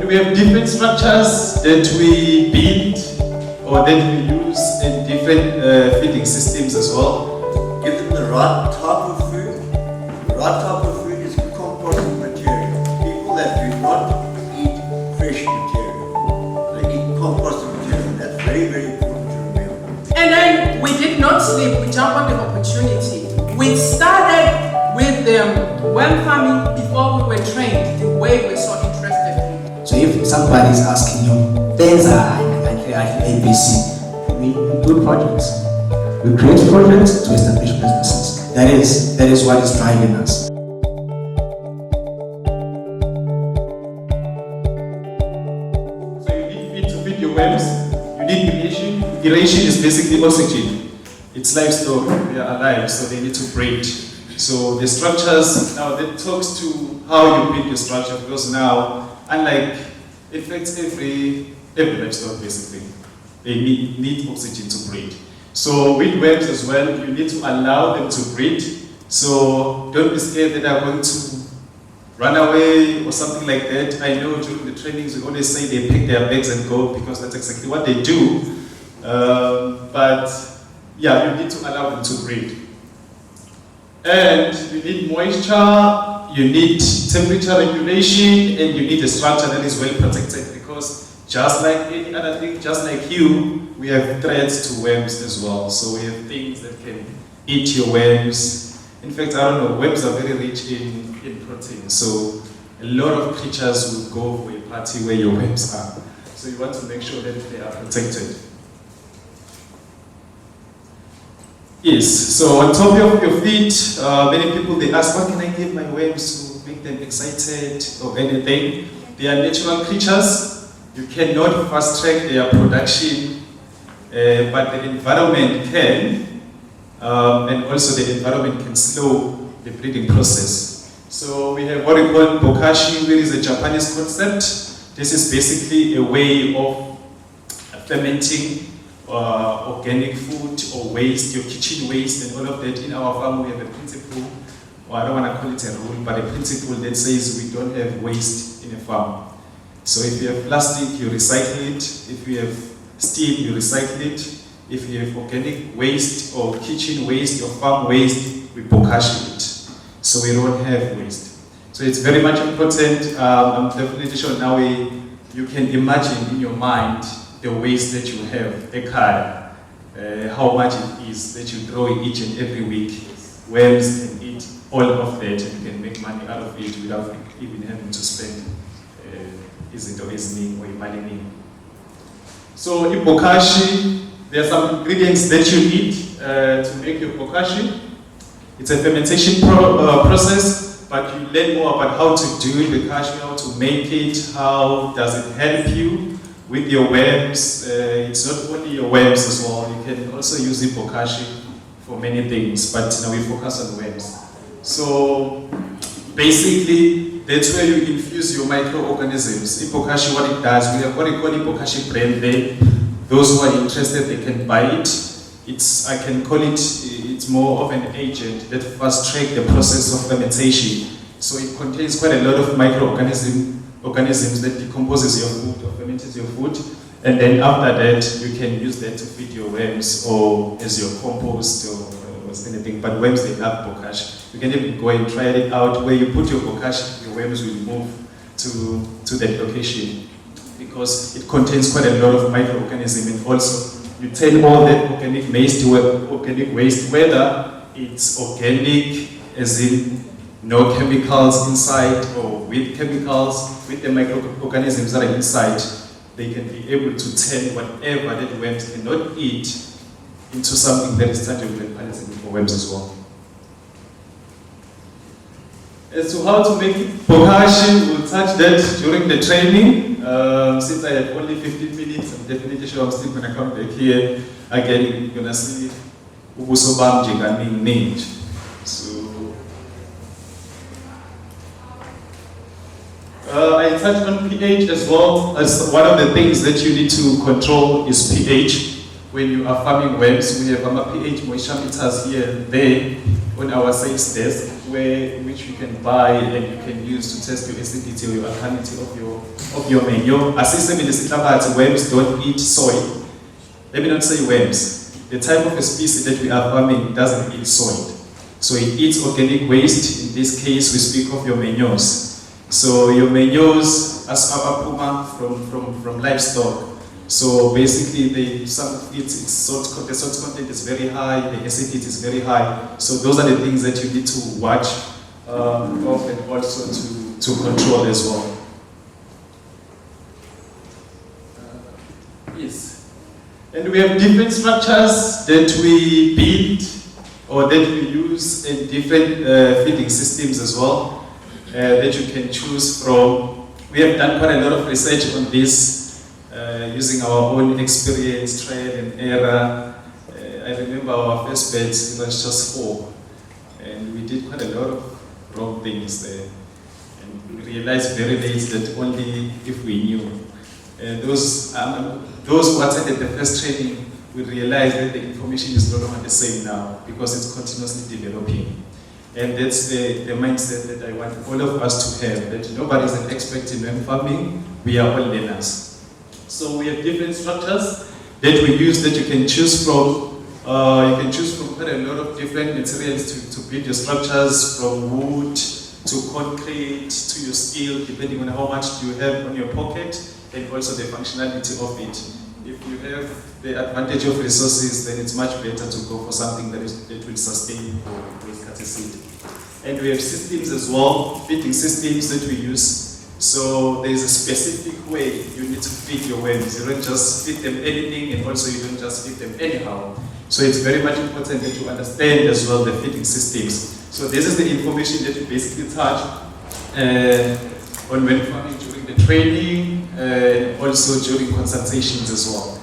we have different structures that we build or that we use in different feeding systems as well. Give them the right type of food. The right type of food is composting material. People that do not eat fresh material, they eat composting material. That's very, very important to remember. And then we did not sleep, we jumped on the opportunity. We started with the worm farming before we were trained, the way we're so interested in. So if somebody is asking you, things are like ABC, we do projects. We create projects to establish businesses. That is what is driving us. So you need feed to feed your worms. You need aeration. Aeration is basically oxygen. It's livestock, they are alive, so they need to breathe. So the structures, now that talks to how you build your structure, because now, unlike, it affects every livestock basically, they need oxygen to breathe. So with worms as well, you need to allow them to breathe. So don't be scared that they're going to run away or something like that. I know during the trainings we always say they pick their bags and go, because that's exactly what they do. But yeah, you need to allow them to breathe. And you need moisture, you need temperature regulation, and you need a structure that is well protected, because just like any other thing, just like you, we have threats to worms as well. So we have things that can eat your worms. In fact, I don't know, worms are very rich in protein. So a lot of creatures will go for a party where your worms are. So you want to make sure that they are protected. Yes, so on top of your feet, many people they ask, what can I give my worms to make them excited or anything? They are natural creatures. You cannot fast track their production, but the environment can, and also the environment can slow the breeding process. So we have what we call bokashi, which is a Japanese concept. This is basically a way of fermenting organic food or waste, your kitchen waste and all of that. In our farm we have a principle, or I don't want to call it a rule, but a principle that says we don't have waste in a farm. So if you have plastic, you recycle it. If you have steel, you recycle it. If you have organic waste or kitchen waste or farm waste, we bokashi it. So we don't have waste. So it's very much important. I'm definitely sure now you can imagine in your mind the waste that you have, a car, how much it is that you throw each and every week. Worms can eat all of that and you can make money out of it without even having to spend money. So in bokashi, there are some ingredients that you need to make your bokashi. It's a fermentation process, but you learn more about how to do it, bokashi, how to make it, how does it help you with your worms. It's not only your worms as well, you can also use the bokashi for many things, but now we focus on worms. So basically, that's where you infuse your microorganisms. Ibokashi, what it does, we have what we call Ibokashi brand there. Those who are interested, they can buy it. I can call it, it's more of an agent that fast track the process of fermentation. So it contains quite a lot of microorganisms that decomposes your food or ferments your food. And then after that, you can use that to feed your worms or as your compost or anything. But worms, they love bokashi. You can even go and try it out. Where you put your bokashi, your worms will move to that location because it contains quite a lot of microorganisms. And also, you tell all that organic waste, whether it's organic, as in no chemicals inside, or with chemicals, with the microorganisms that are inside, they can be able to turn whatever that worms cannot eat into something that is tangible and palatable for worms as well. As to how to make bokashi, we'll touch that during the training. Since I have only 15 minutes, I'm definitely sure I'm still going to come back here again. You're going to see ubuso bam njenganingi. So I touched on pH as well. As one of the things that you need to control is pH. When you are farming worms, we have our pH moisture meters here and there on our sales desk. which you can buy and you can use to test your acidity or your alkalinity of your manure. As worms don't eat soil. Let me not say worms. The type of a species that we are farming doesn't eat soil. So it eats organic waste. In this case, we speak of your manures. So your manures as apuma from livestock. So basically, some of it, the salt content is very high, the acidity is very high. So those are the things that you need to watch of and also to control as well. Yes. And we have different structures that we build or that we use in different feeding systems as well that you can choose from. We have done quite a lot of research on this. Using our own experience, trial and error. I remember our first batch, it was just 4. And we did quite a lot of wrong things there. And we realized very late that only if we knew. Those who attended the first training will realize that the information is no longer the same now because it's continuously developing. And that's the mindset that I want all of us to have, that nobody is an expert in worm farming, we are all learners. So we have different structures that we use that you can choose from. You can choose from quite a lot of different materials to build your structures, from wood to concrete to your steel, depending on how much you have on your pocket and also the functionality of it. If you have the advantage of resources, then it's much better to go for something that will sustain for seed. And we have systems as well, feeding systems that we use. So there's a specific way you need to feed your worms. You don't just feed them anything, and also you don't just feed them anyhow. So it's very much important that you understand as well the feeding systems. So this is the information that you basically touch on when farming during the training and also during consultations as well.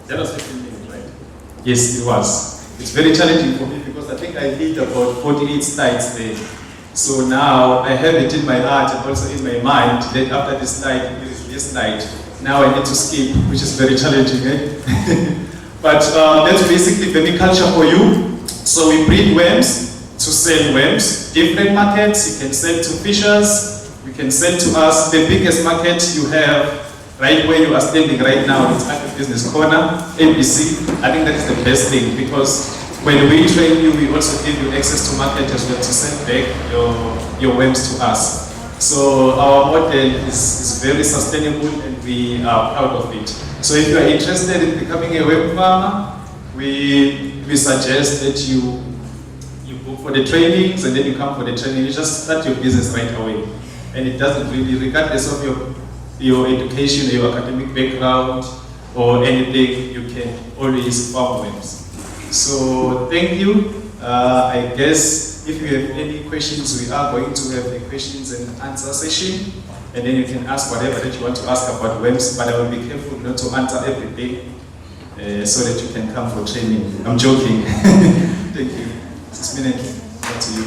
That was 15 minutes, right? Yes, it was. It's very challenging for me because I think I did about 48 slides there. So now I have it in my heart and also in my mind that after this slide, there is this slide. Now I need to skip, which is very challenging, eh? But that's basically vermiculture for you. So we breed worms to sell worms. Different markets, you can sell to fishers, you can sell to us. The biggest market you have right where you are standing right now is Agribusiness Corner, ABC. I think that is the best thing because when we train you, we also give you access to market as well to send back your worms to us. So our model is very sustainable and we are proud of it. So if you are interested in becoming a worm farmer, we suggest that you book for the trainings and then you come for the training. You just start your business right away. And it doesn't really, regardless of your education, your academic background or anything, you can always farm worms. So thank you. I guess if you have any questions, we are going to have a questions and answer session. And then you can ask whatever that you want to ask about worms, but I will be careful not to answer everything so that you can come for training. I'm joking. Thank you. 6 minutes. Back to you.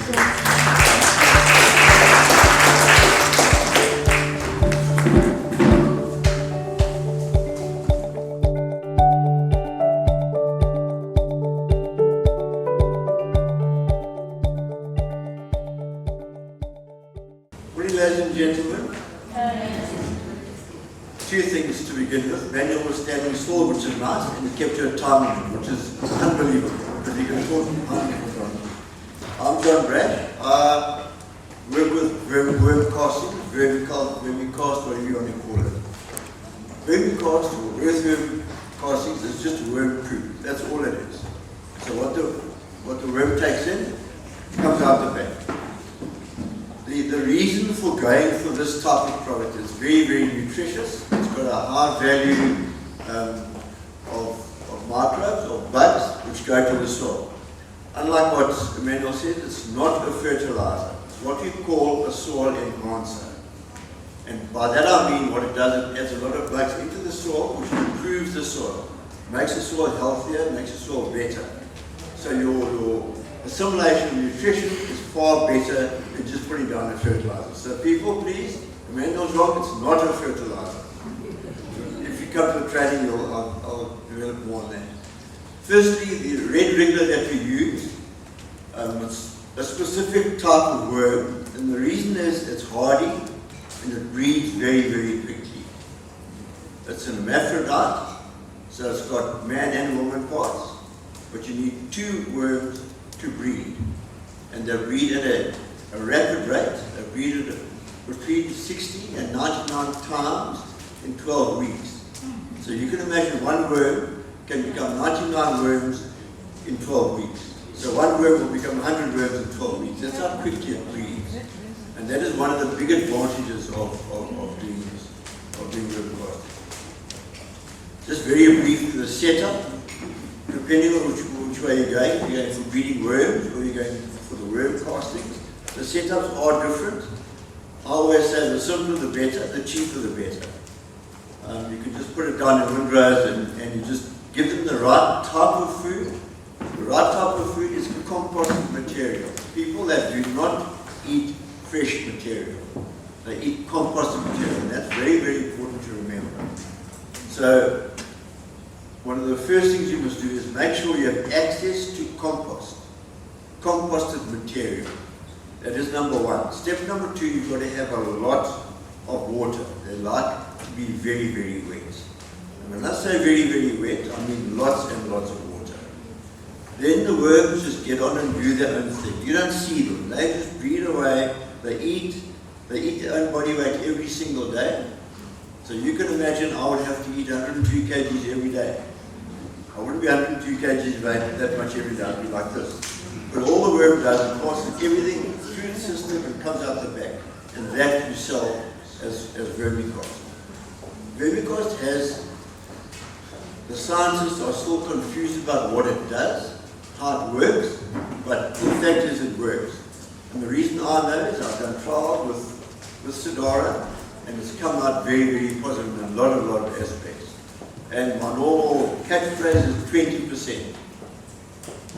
Ladies and gentlemen, two things to begin with. Manuel was standing still, which is nice, and he kept your time limit, which is unbelievable. Because he can talk I'm John Brad. I work with vermicasting, vermicast, whatever you want to call it. Vermicast or earthworm castings is just worm proof. That's all it is. So what the worm takes in comes out the back. The reason for going for this type of product is very, very nutritious. It's got a high value of microbes or bugs which go to the soil. Unlike what Emmanuel said, it's not a fertilizer. It's what we call a soil enhancer. And by that I mean what it does, it adds a lot of bugs into the soil which improves the soil. Makes the soil healthier, makes the soil better. So your assimilation of nutrition is far better than just putting down a fertilizer. So people, please, Emmanuel's wrong, it's not a fertilizer. If you come to the training, I'll develop more on that. Firstly, the red regular that we use, it's a specific type of worm, and the reason is it's hardy and it breeds very, very quickly. It's an hermaphrodite, so it's got man and woman parts, but you need two worms to breed. And they breed at a rapid rate. They breed at between 60 and 99 times in 12 weeks. So you can imagine one worm can become 99 worms in 12 weeks. So one worm will become 100 worms in 12 weeks. That's how quickly it breeds. And that is one of the big advantages of doing this, of doing vermicasting. Just very briefly, the setup, depending on which way you're going, if you're going for breeding worms or you're going for the worm castings, the setups are different. I always say the simpler the better, the cheaper the better. You can just put it down in windrows and you just give them the right type of food. The right type of food is composted material. People that do not eat fresh material, they eat composted material, and that's very, very important to remember. So one of the first things you must do is make sure you have access to composted material. That is number one. Step number two, you've got to have a lot of water. They like to be very, very wet. And when I say very, very wet, I mean lots and lots of water. Then the worms just get on and do their own thing. You don't see them. They just breed away. They eat their own body weight every single day. So you can imagine I would have to eat 102 kgs every day. I wouldn't be 102 kgs weight that much every day. I'd be like this. But all the worm does is passes everything through the system and comes out the back. And that you sell as vermicast. Vermicast has, the scientists are still confused about what it does, how it works, but the fact is it works. And the reason I know is I've done trials with Sidara, and it's come out very, very positive in a lot of aspects. And my normal catchphrase is 20%.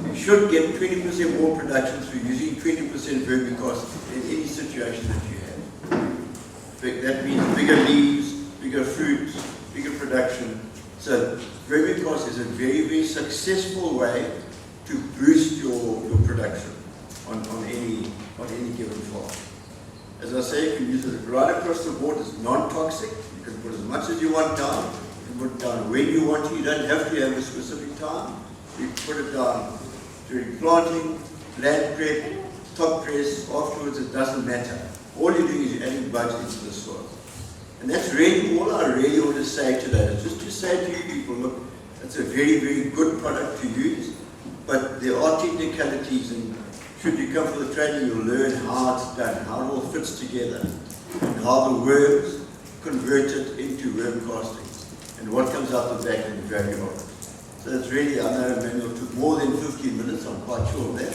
You should get 20% more production through using 20% vermicast in any situation that you have. That means bigger leaves, bigger fruits, bigger production. So vermicast is a very, very successful way to boost your production on any given farm. As I say, you can use it right across the board. It's non-toxic. You can put as much as you want down. You can put it down when you want to. You don't have to have a specific time. You can put it down during planting, land prep, top dress, afterwards, it doesn't matter. All you're doing is you're adding bugs into the soil. And that's really all I really want to say today. It's just to say to you people, look, it's a very, very good product to use, but there are technicalities, and should you come for the training, you'll learn how it's done, how it all fits together, and how the worms convert it into worm casting, and what comes out the back and the value of it. So it's really, I know Emmanuel took more than 15 minutes, I'm quite sure of that.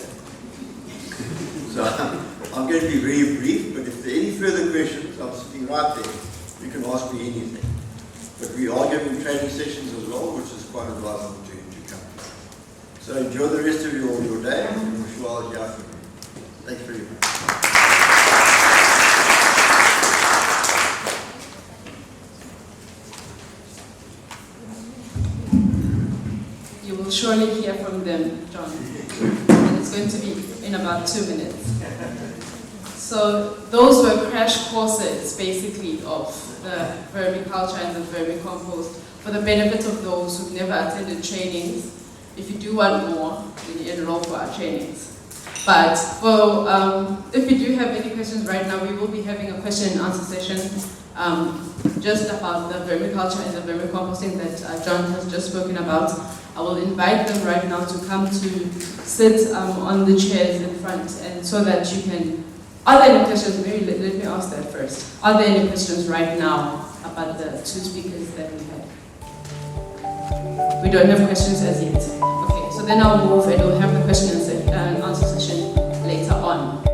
So I'm going to be very brief, but if there are any further questions, I'm sitting right there. You can ask me anything. But we are giving training sessions as well, which is quite advisable to come. So enjoy the rest of your day, and I'm sure I'll hear from you. Thanks very much. You will surely hear from them, John. And it's going to be in about 2 minutes. So those were crash courses, basically, of the vermiculture and the vermicompost for the benefit of those who've never attended trainings. If you do want more, then you enroll for our trainings. But for, if you do have any questions right now, we will be having a question and answer session just about the vermiculture and the vermicomposting that John has just spoken about. I will invite them right now to come to sit on the chairs in front, and so that you can. Are there any questions? Maybe let me ask that first. Are there any questions right now about the two speakers that we had? We don't have questions as yet. Okay, so then I'll move and we'll have the question and answer session later on.